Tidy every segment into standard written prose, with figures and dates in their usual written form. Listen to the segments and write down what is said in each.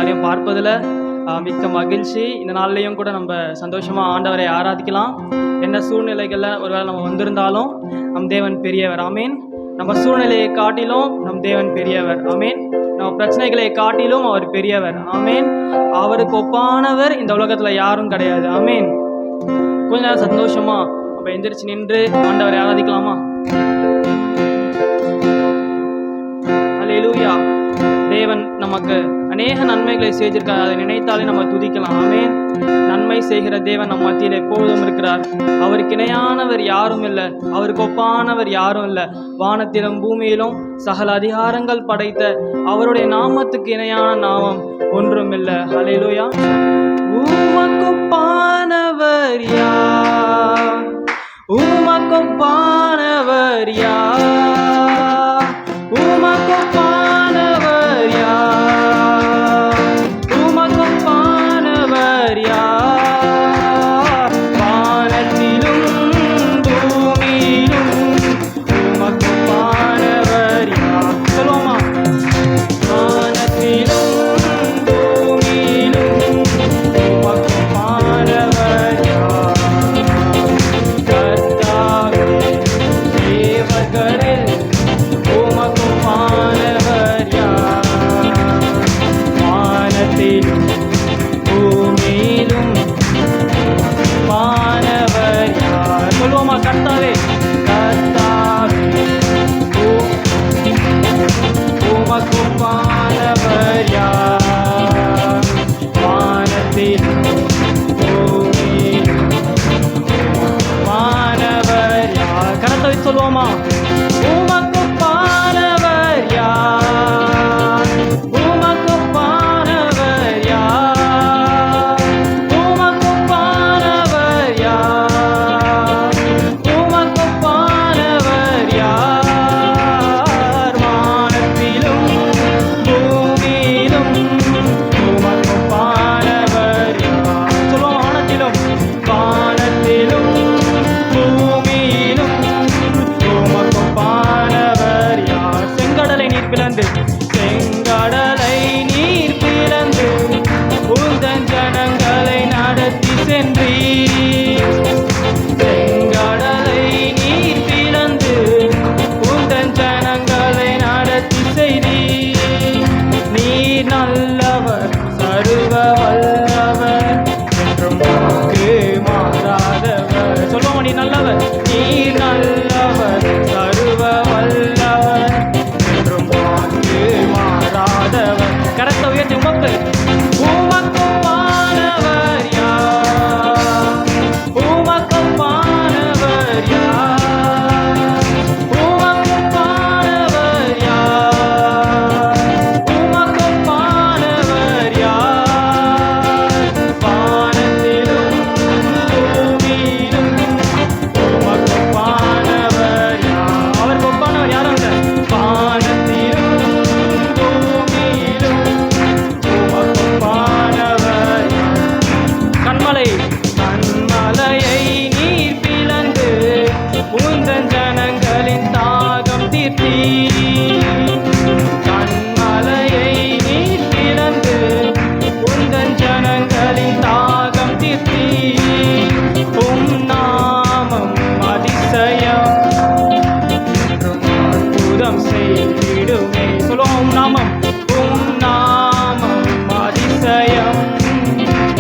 எல்லாரையும் பார்ப்பதில் மிக்க மகிழ்ச்சி. இந்த நாள்லேயும் கூட நம்ம சந்தோஷமாக ஆண்டவரை ஆராதிக்கலாம். என்ன சூழ்நிலைகளில் ஒருவேளை நம்ம வந்திருந்தாலும் நம் தேவன் பெரியவர். ஆமீன். நம்ம சூழ்நிலையை காட்டிலும் நம் தேவன் பெரியவர். ஆமீன். நம்ம பிரச்சனைகளை காட்டிலும் அவர் பெரியவர். ஆமீன். அவருக்கு ஒப்பானவர் இந்த உலகத்தில் யாரும் கிடையாது. ஆமீன். கொஞ்ச நேரம் சந்தோஷமா நம்ம எந்திரிச்சு நின்று ஆண்டவரை ஆராதிக்கலாமா? அல்லேலூயா. தேவன் நமக்கு அநேக நன்மைகளை செய்திருக்கார். அதை நினைத்தாலே நம்ம துதிக்கலாம். ஆமேன். நன்மை செய்கிற தேவன் நம் மத்தியில் எப்பொழுதும் இருக்கிறார். அவருக்கு இணையானவர் யாரும் இல்லை, அவருக்கு ஒப்பானவர் யாரும் இல்லை. வானத்திலும் பூமியிலும் சகல அதிகாரங்கள் படைத்த அவருடைய நாமத்துக்கு இணையான நாமம் ஒன்றும் இல்லை. அல்லேலூயா. உமக்கொப்பானவர் யார்? உமக்கொப்பானவர் யார்? உமக்கொப்பானவர் யார்? உமக்கொப்பானவர் யார்? வானத்திலும் பூமியிலும் உமக்கொப்பானவர் யார்? சொல்லுவோமா? வானத்திலும் பூமியிலும் உமக்கொப்பானவர் யார்? கர்த்தாவே தேவர்களில் உமக்கொப்பானவர் யார்? வானத்திலும் பூமியிலும் உமக்கொப்பானவர் யார்? சொல்லுவோமா? கர்த்தாவே கர்த்தாவே உமக்கொப்பானவர் யார்? வானத்திலும் பூமியிலும் உமக்கொப்பானவர் யார்? கர்த்தாவே சொல்லுவோமா? உமக்கொப்பானவர் யார்? உமக்கொப்பானவர் யார்? உமக்கொப்பானவர் யார்? உமக்கொப்பானவர் யார்? வானத்திலும் பூமியிலும் உமக்கொப்பானவர் யார்? சொல்லுவோம். வானத்திலும் பூமியிலும் உமக்கொப்பானவர் யார்? செங்கடலை நீர் பிளந்து உந்தன் ஜனங்களை நடத்தி சென்றீர். செங்கடலை நீர் பிளந்து உந்தன் ஜனங்களை நடத்தி செய்தீர். நீர் நல்லவர், சர்வ வல்லவர், என்றும் வாக்கு மாறாதவர். சொல்லுவோம். நீ நல்லவர், நீர் நல்லவர், சர்வ வல்லவர், என்றும் வாக்கு மாறாதவர். கரத்தை உயர்த்தி உமக்கு உமக்கொப்பானவர் யார்? உமக்கொப்பானவர் யார்? உமக்கொப்பானவர் யார்? உமக்கொப்பானவர் யார்? வானத்திலும் பூமியிலும் உமக்கொப்பானவர் யார்? அவருக்கு ஒப்பானவர் யாரும் இல்லை. வானத்திலும் பூமியிலும் உமக்கொப்பானவர் யார்? கண்மலையை நீர் பிளந்து உந்தன் ஜனங்களின் தாகம் தீர்த்தீர். கண்மலையை நீர் பிளந்து உந்தன் ஜனங்களின் தாகம் தீர்த்தீர். உம் நாமம் அதிசயம், என்றும் அற்புதம் செய்திடுமே. சொல்லுவோம். உம் நாமம் அதிசயம்,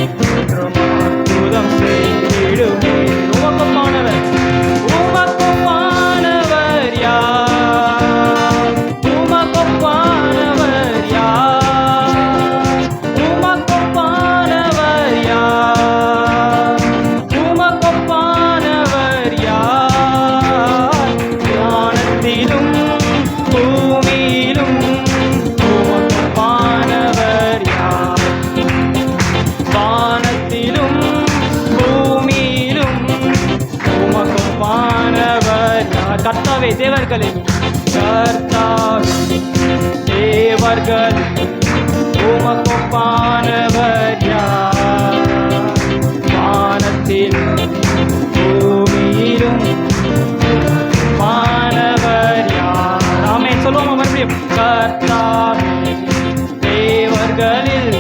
என்றும் அற்புதம் செய்திடுமே. உமக்கொப்பானவர் உமக்கொப்பானவர் யார்? உமக்கொப்பானவர் யார்? உமக்கொப்பானவர் யார்? உமக்கொப்பானவர் யார்? வானத்திலும் பூமியிலும் உமக்கொப்பானவர் யார்? வானத்திலும் பூமியிலும் உமக்கொப்பானவர் யார்? கர்த்தாவே தேவர்களில் கர்த்தாவே தேவர்களில் உமக்கொப்பானவர் யார்? வானத்திலும் பூமியிலும் உமக்கொப்பானவர் யார்? ஆமென். சொல்லுவோம் மறுபடியும். கர்த்தாவே தேவர்களில்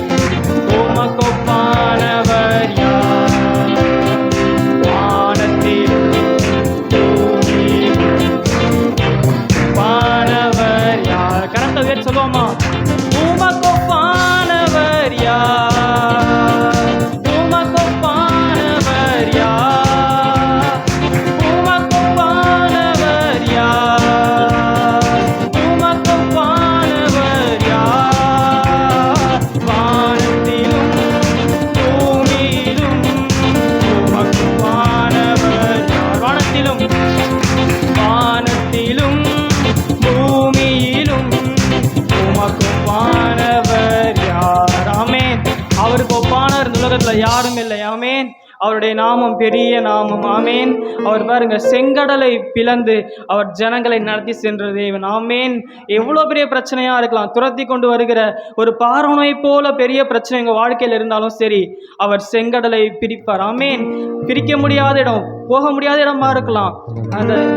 போல யாரும் இல்லை. ஆமேன். அவருடைய நாமம் பெரிய நாமம். ஆமேன். அவர் பாருங்க செங்கடலை பிளந்து அவர் ஜனங்களை நடத்தி சென்ற தேவன். ஆமேன். எவ்வளோ பெரிய பிரச்சனையா இருக்கலாம், துரத்தி கொண்டு வருகிற ஒரு பார்வனை போல பெரிய பிரச்சனை எங்கள் வாழ்க்கையில் இருந்தாலும் சரி, அவர் செங்கடலை பிரிப்பார். ஆமேன். பிரிக்க முடியாத இடம், போக முடியாத இடமா இருக்கலாம்.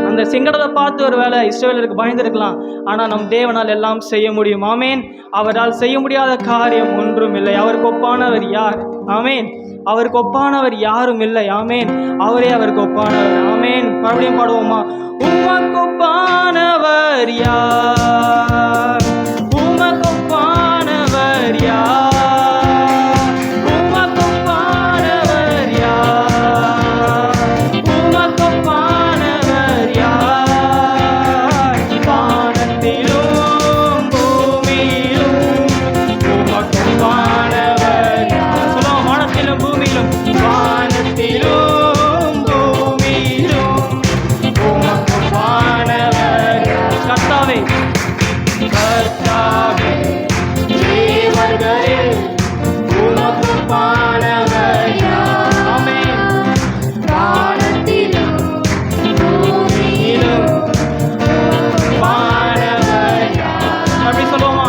அந்த செங்கடலை பார்த்து ஒரு வேலை இஸ்ரவேலருக்கு பயந்துருக்கலாம். ஆனால் நம் தேவனால் எல்லாம் செய்ய முடியும். ஆமேன். அவரால் செய்ய முடியாத காரியம் ஒன்றும் இல்லை. அவருக்கு ஒப்பானவர் யார்? ஆமேன். அவருக்கு ஒப்பானவர் யாரும் இல்லை. ஆமேன். அவரே அவருக்கு ஒப்பானவர். ஆமேன். மறுபடியும் பாடுவோமா? உமக்கு ஒப்பானவர் யார்? உமக்கு ஒப்பானவர் யார்? உமக்கு ஒப்பானவர் யார்? உமக்கு ஒப்பானவர் யார்? வானத்திலும் பூமியிலும் உமக்கு ஒப்பானவர் யார்? சொல்லுவோம். வானத்திலும் பூமியிலும், வானத்திலும் பூமியிலும் உமக்கு ஒப்பானவர் யார்? கர்த்தாவே, கர்த்தாவே, தேவர்களில் உமக்கு ஒப்பானவர் யார்? ஆமென். வானத்திலும் பூமியிலும் உமக்கு ஒப்பானவர் யார்? அப்படி சொல்லுவோமா?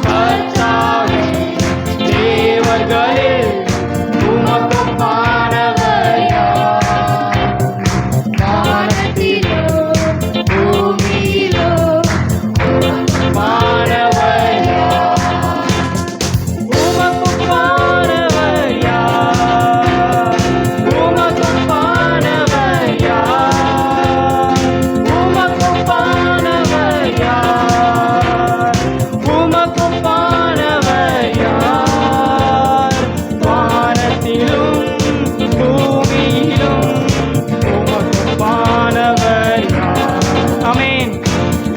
கர்த்தாவே, தேவர்களில் உமக்கு ஒப்பானவர் யார்? வானத்திலும் பூமியிலும் உமக்கு ஒப்பானவர் யார்? உமக்கு ஒப்பானவர் யார்? உமக்கு ஒப்பானவர் யார்? உமக்கு ஒப்பானவர் யார்? உமக்கு ஒப்பானவர் யார்? வானத்திலும் பூமியிலும் உமக்கு ஒப்பானவர் யார்? ஆமென்.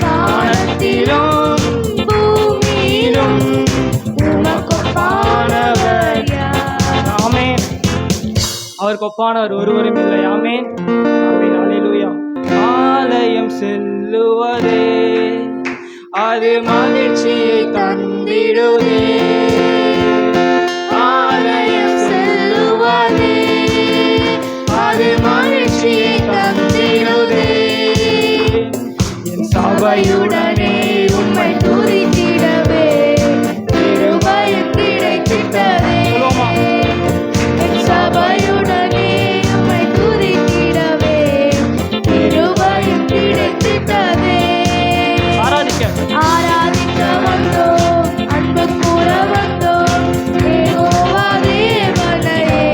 வானத்திலும் பூமியிலும் உமக்கு ஒப்பானவர் யார்? ஆமென். அவருக்கு ஒப்பானவர் ஒருவரும் இல்லை. ஆமென். ஆமென். அல்லேலூயா. ஆலயம் செல்லுவதே அது மகிழ்ச்சியை தந்திடுதே. ஆலயம் செல்லுவதே அது மகிழ்ச்சியை தந்திடுதே. என் சபையுடனே உம்மை துதித்திடவே கிருபையும் கிடைத்திட்டதே. என் சபையுடனே உம்மை துதித்திடவே கிருபையும் கிடைத்திட்டதே. ஆராதிக்க வந்தோம், அன்பு கூற வந்தோம், யெகோவா தேவனையே.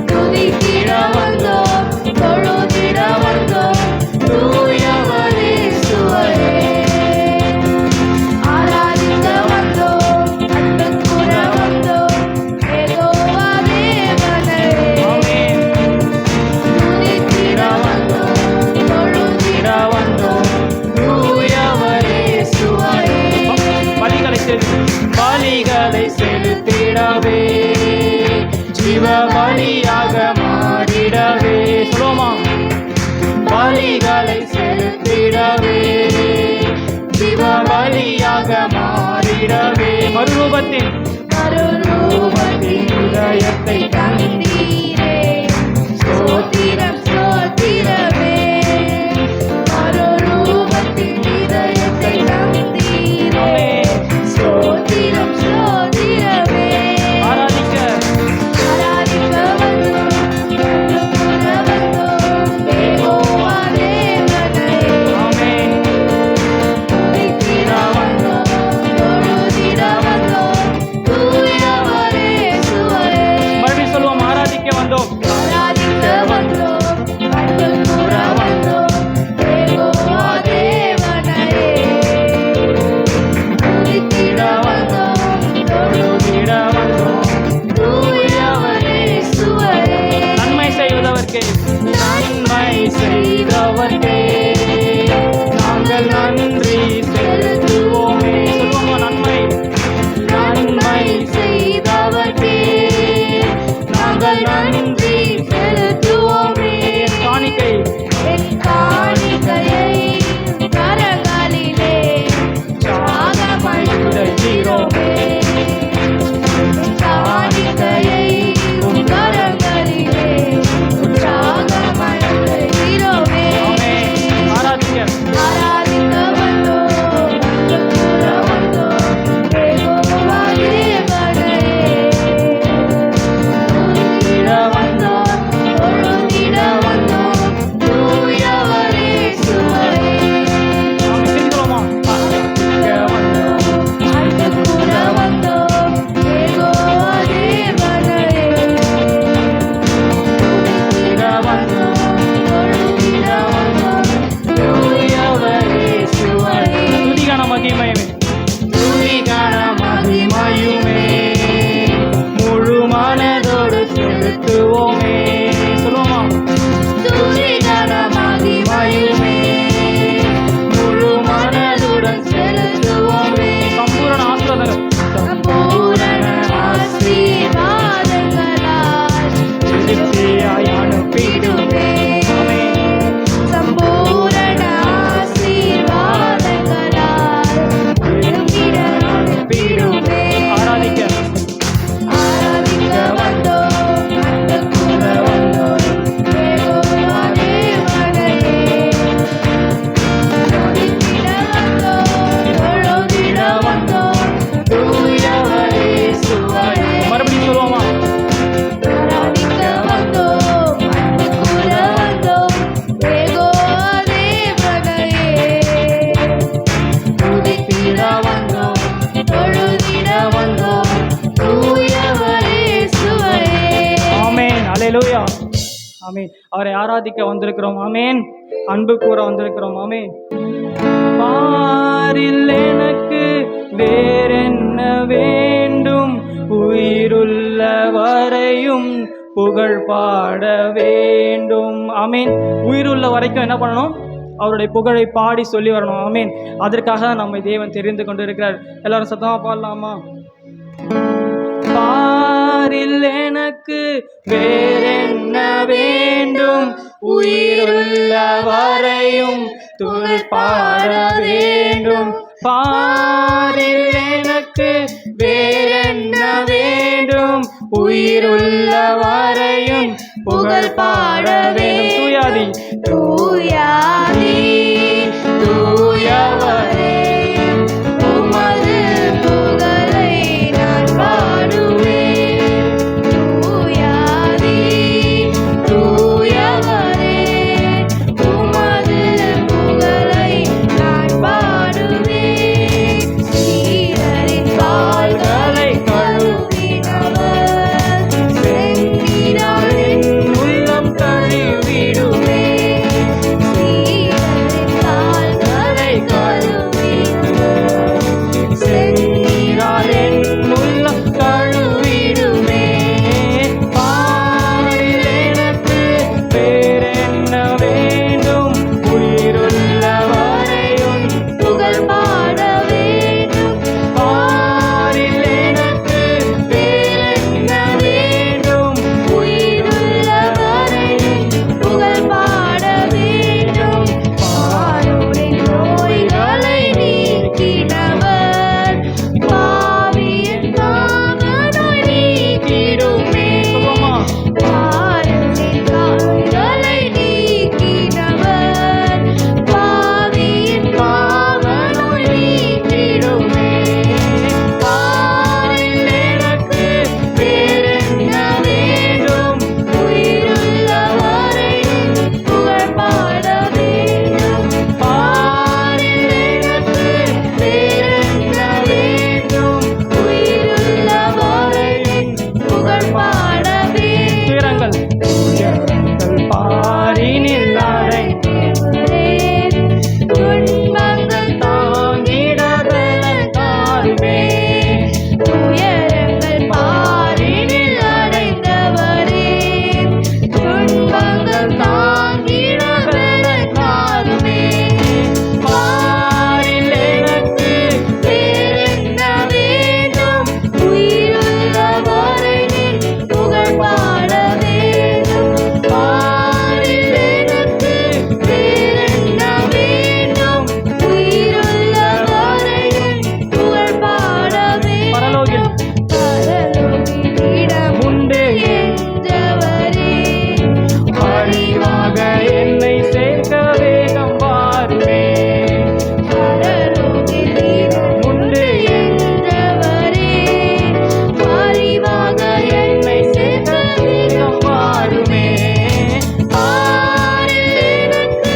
துதித்திட வந்தோம், தொழுதிட வந்தோம், தூயவர் இயேசுவையே. ஆராதிக்க வந்தோம், அன்பு கூற வந்தோம், யெகோவா தேவனையே. துதித்திட வந்தோம், தொழுதிட வந்தோம், தூயவர் இயேசுவையே. பலிகளை செலுத்திடவே ஜீவ பலியாக மாறிடவே. சொல்லுவோமா? பலிகளை செலுத்திடவே ஜீவ பலியாக மாறிடவே. மறுரூபத்தின் இதயத்தை தந்தீரே. ஸ்தோத்திரம் ஸ்தோத்திரமே. மறுரூபத்தின் இதயத்தை தந்தீரே. ஸ்தோத்திரம் ஸ்தோத்திரமே. ஆராதிக்க வந்தோம், அன்பு கூற வந்தோம், யெகோவா தேவனையே. ஆமென். துதித்திட வந்தோம், தொழுதிட வந்தோம், அல்லேலூயா. ஆமென். அவரை ஆராதிக்க வந்திருக்கிறோம். ஆமென். அன்பு கூற வந்திருக்கிறோம். ஆமென். பாரில் எனக்கு வேறென்ன வேண்டும், உயிருள்ள வரையும் புகழ் பாட வேண்டும். ஆமென். உயிருள்ள வரைக்கும் என்ன பண்ணணும்? அவருடைய புகழை பாடி சொல்லி வரணும். ஆமென். அதற்காக நம்மை தேவன் தெரிந்து கொண்டு இருக்கிறார். எல்லாரும் சத்தமா பாடலாமா? பாரில் எனக்கு வேறென்ன வேண்டும், உயிருள்ள வரையும் புகழ் பாட வேண்டும். பாரில் எனக்கு வேறென்ன வேண்டும், உயிருள்ள வரையும் புகழ் பாட வேண்டும். தூயாதி தூயாதி தூயவரே, உமது புகழை நான் பாடுவேன். தூயாதி தூயவரே, உமது புகழை நான் பாடுவேன். சீடரின் கால்களை கழுவினவர், செந்தினால் என் உள்ளம் கழுவிடுமே. சீடரின் கால்களை கழுவினவர், செந்தினால் என் உள்ளம் கழுவிடுமே. பாரில் எனக்கு வேறென்ன வேண்டும், உயிருள்ள வரையும் புகழ் பாட வேண்டும். பாரில் எனக்கு வேறென்ன வேண்டும், உயிருள்ள வரையும் புகழ் பாட வேண்டும். பாரோரின் நோய்களை நீக்கினவர், பாவியின் பாவ நோய் நீக்கிடுமே. பாரோரின் நோய்களை நீக்கினவர், பாவியின் பாவ நோய் நீக்கிடுமே. பாரில் எனக்கு வேறென்ன வேண்டும், உயிருள்ள வரையும் புகழ் பாட வேண்டும். பாரில் எனக்கு வேறென்ன வேண்டும், உயிருள்ள வரையும் புகழ் பாட வேண்டும். துயரங்கள் பாரினில் அடைந்தவரே, துன்பங்கள் தாங்கிட பலன் தாருமே. துயரங்கள் பாரினில் அடைந்தவரே, துன்பங்கள் தாங்கிட பலன் தாருமே. பாரில் எனக்கு வேறென்ன வேண்டும், உயிருள்ள வரையில் புகழ் பாட வேண்டும். பாரில் எனக்கு வேறென்ன வேண்டும், உயிருள்ள வரையில் புகழ் பாட வேண்டும். பரலோகில் பரலோகிலிடம் உண்டு என்றவரே, வழிவாக என்னை சேர்க்க வேகம் வாருமே. பரலோகிலிடம் உண்டு என்றவரே, பரிவாக என்னை சேர்க்க வேகம் வாருமே. பாரில் எனக்கு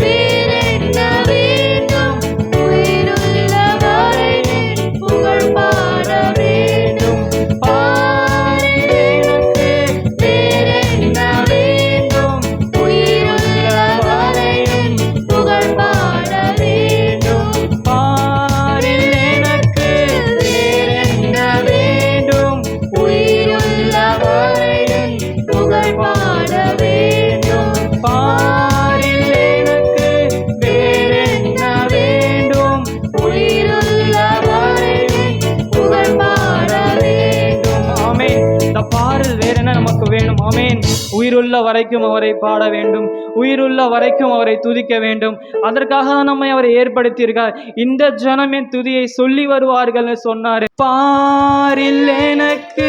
வேறென்ன வேண்டும், உயிருள்ள வரையில் புகழ் பாட வேண்டும். பாரில் எனக்கு வேறென்ன வேண்டும், உயிருள்ள வரையில் புகழ் பாட வேண்டும். பாரில் எனக்கு வேறென்ன வேண்டும், உயிருள்ள வரையில் புகழ் பாட வேண்டும். பாரில் எனக்கு வேறென்ன வேண்டும், உயிருள்ள வரையில் புகழ் பாட வேண்டும். ஆமென். இந்த பாரில் வேற என்ன நமக்கு வேணும்? ஆமென். உயிருள்ள வரைக்கும் அவரை பாட வேண்டும், உயிருள்ள வரைக்கும் அவரை துதிக்க வேண்டும். அதற்காக தான் நம்மை அவரை ஏற்படுத்தியிருக்கார். இந்த ஜனமே துதியை சொல்லி வருவார்கள் சொன்னார். பாரில் எனக்கு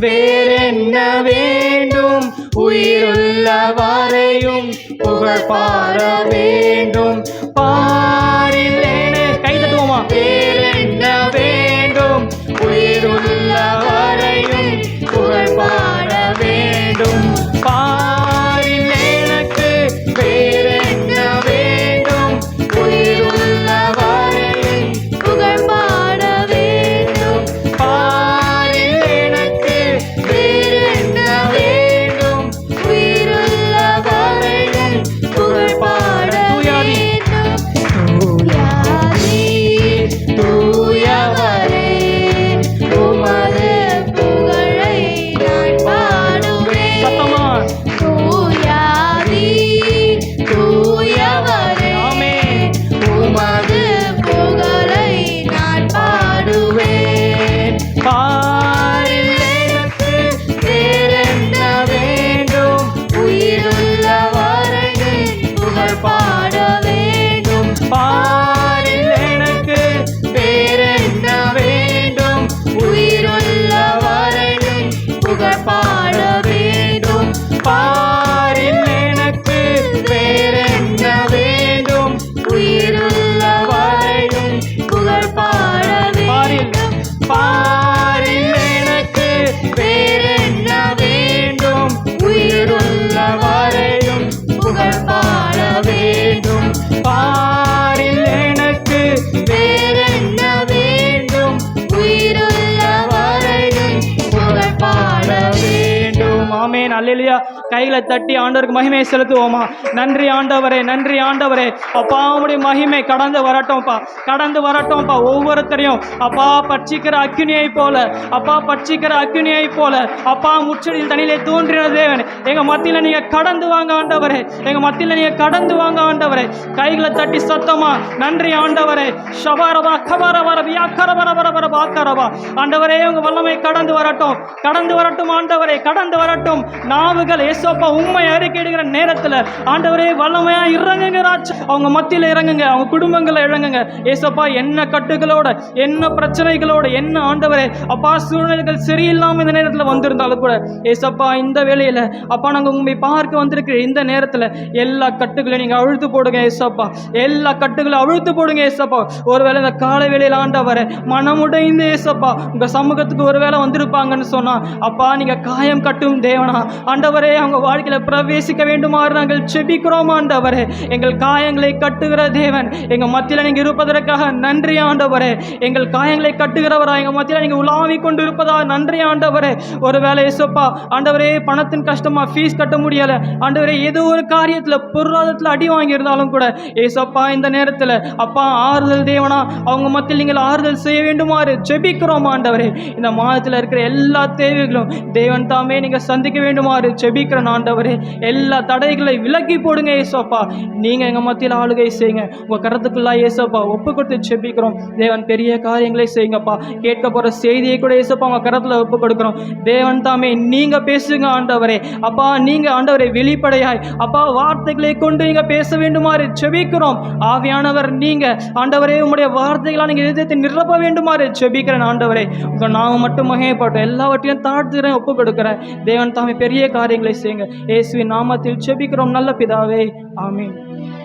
வேறென்ன வேண்டும், உயிருள்ள வரையும் புகழ் பாட வேண்டும். பாரில் கை தட்டுவோமா? வேறென்ன வேண்டும், உயிருள்ள வரையும் புகழ் பாட வேண்டும். பாரில் எனக்கு வேறென்ன வேண்டும், உயிருள்ள வரையில் புகழ் பாட வேண்டும். பாரில் எனக்கு வேறென்ன வேண்டும், பாரில் எனக்கு வேறென்ன வேண்டும்? உயிருள்ள வரையில் புகழ் பாட வேண்டும். பாரில் எனக்கு வேறென்ன வேண்டும்? உயிருள்ள வரையில் புகழ் பாட வேண்டும். பாரில் எனக்கு வேறென்ன வேண்டும்? உயிருள்ள வரையில் புகழ் பாட பாரில் வேண்டும். பாரில் எனக்கு வேறென்ன வேண்டும்? உயிருள்ள வரையில் புகழ் பாட வேண்டும். பாரில் எனக்கு வேறென்ன வேண்டும்? உயிருள்ள வரையில் புகழ் பாட வேண்டும். ஆமென். அல்லேலூயா. கைகளை தட்டி ஆண்டவருக்கு மகிமையை செலுத்துவோமா? நன்றி ஆண்டவரே, நன்றி ஆண்டவரே. அப்பா உம்முடைய மகிமை கடந்து வரட்டும்ப்பா, கடந்து வரட்டும்ப்பா. ஒவ்வொருத்தரையும் அப்பா பட்சிக்கிற அக்கினியை போல, அப்பா பட்சிக்கிற அக்கினியை போல, அப்பா முச்சடியில் தனியிலே தோன்றின தேவன் எங்க மத்தியில நீங்க கடந்து வாங்க ஆண்டவரே, எங்க மத்தியில நீங்க கடந்து வாங்க ஆண்டவரே. கைகளை தட்டி சத்தமா நன்றி ஆண்டவரே. ஷபாரபா கபரவர வியாக்கரபரபரபர பாக்கரபா. ஆண்டவரே உங்க வல்லமை கடந்து வரட்டும், கடந்து வரட்டும் ஆண்டவரே, கடந்து வரட்டும். நாவுகள் ஏசப்பா உண்மை அறிக்கையிடுகிற நேரத்தில் ஆண்டவரே வல்லமையா இறங்குங்க ராஜா. அவங்க மத்தியில் இறங்குங்க, அவங்க குடும்பங்களை இறங்குங்க ஏசப்பா. என்ன கட்டுகளோட, என்ன பிரச்சனைகளோட, என்ன ஆண்டவரே அப்பா சூழ்நிலைகள் சரியில்லாமல் இந்த நேரத்தில் வந்திருந்தாலும் கூட ஏசப்பா இந்த வேளையில் அப்பா நாங்கள் உண்மை பார்க்க வந்திருக்கிற இந்த நேரத்தில் எல்லா கட்டுகளையும் நீங்கள் அழுத்து போடுங்க ஏசப்பா, எல்லா கட்டுகளை அழுத்து போடுங்க ஏசப்பா. ஒருவேளை இந்த காலை வேளையில் ஆண்டவரே மனமுடைந்து ஏசப்பா உங்கள் சமூகத்துக்கு ஒருவேளை வந்திருப்பாங்கன்னு சொன்னா அப்பா நீங்கள் காயம் கட்டும் தேவனா ஆண்டவரே, அவங்க வாழ்க்கையில பிரவேசிக்க வேண்டுமாறு நாங்கள் செபிக்கிறோம் ஆண்டவரே. எங்கள் காயங்களை கட்டுகிற தேவன் எங்க மத்தியில நீங்க இருப்பதற்காக நன்றி ஆண்டவரே. எங்கள் காயங்களை கட்டுகிறவரா எங்க மத்தியில நீங்க உலாவிக் கொண்டு இருப்பதா நன்றி ஆண்டவரே. ஒருவேளை ஏசப்பா ஆண்டவரே பணத்தின் கஷ்டமா ஃபீஸ் கட்ட முடியல ஆண்டவரே, ஏதோ ஒரு காரியத்துல பொருளாதாரத்துல அடி வாங்கி இருந்தாலும் கூட ஏசப்பா இந்த நேரத்துல அப்பா ஆறுதல் தேவனா அவங்க மத்தியில் நீங்கள் ஆறுதல் செய்ய வேண்டுமாறு செபிக்கிறோம் ஆண்டவரே. இந்த மாதத்துல இருக்கிற எல்லா தேவைகளும் தேவன் தாமே நீங்க சந்திக்க வேண்டுமாறு செபிக்கிற ஆண்டவரே. எல்லா தடைகளை விலக்கி போடுங்க ஏசப்பா. நீங்க எங்க மத்தியில் ஆளுகை செய்யுங்க. உங்க கரத்துக்குள்ளா ஏசப்பா ஒப்பு கொடுத்து செபிக்கிறோம். தேவன் பெரிய காரியங்களை செய்யுங்கப்பா. கேட்க போற செய்தியை கூட ஏசப்பா உங்க கரத்துல ஒப்பு கொடுக்கிறோம். தேவன் தாமே நீங்க பேசுங்க ஆண்டவரே. அப்பா நீங்க ஆண்டவரை வெளிப்படையாய் அப்பா வார்த்தைகளை கொண்டு நீங்க பேச வேண்டுமாறு செபிக்கிறோம். ஆவியானவர் நீங்க ஆண்டவரே உங்களுடைய வார்த்தைகளால் நீங்க இதயத்தை நிரப்ப வேண்டுமாறு செபிக்கிறேன் ஆண்டவரே. உங்க நாம மட்டும் மகிமைப்பட்டோம். எல்லாவற்றையும் தாழ்த்துகிறேன், ஒப்பு கொடுக்கிறேன். தேவன் தாமே பெரிய காரியங்களை செய்யுங்க. இயேசுவின் நாமத்தில் செபிக்கிறோம் நல்ல பிதாவே, ஆமென்.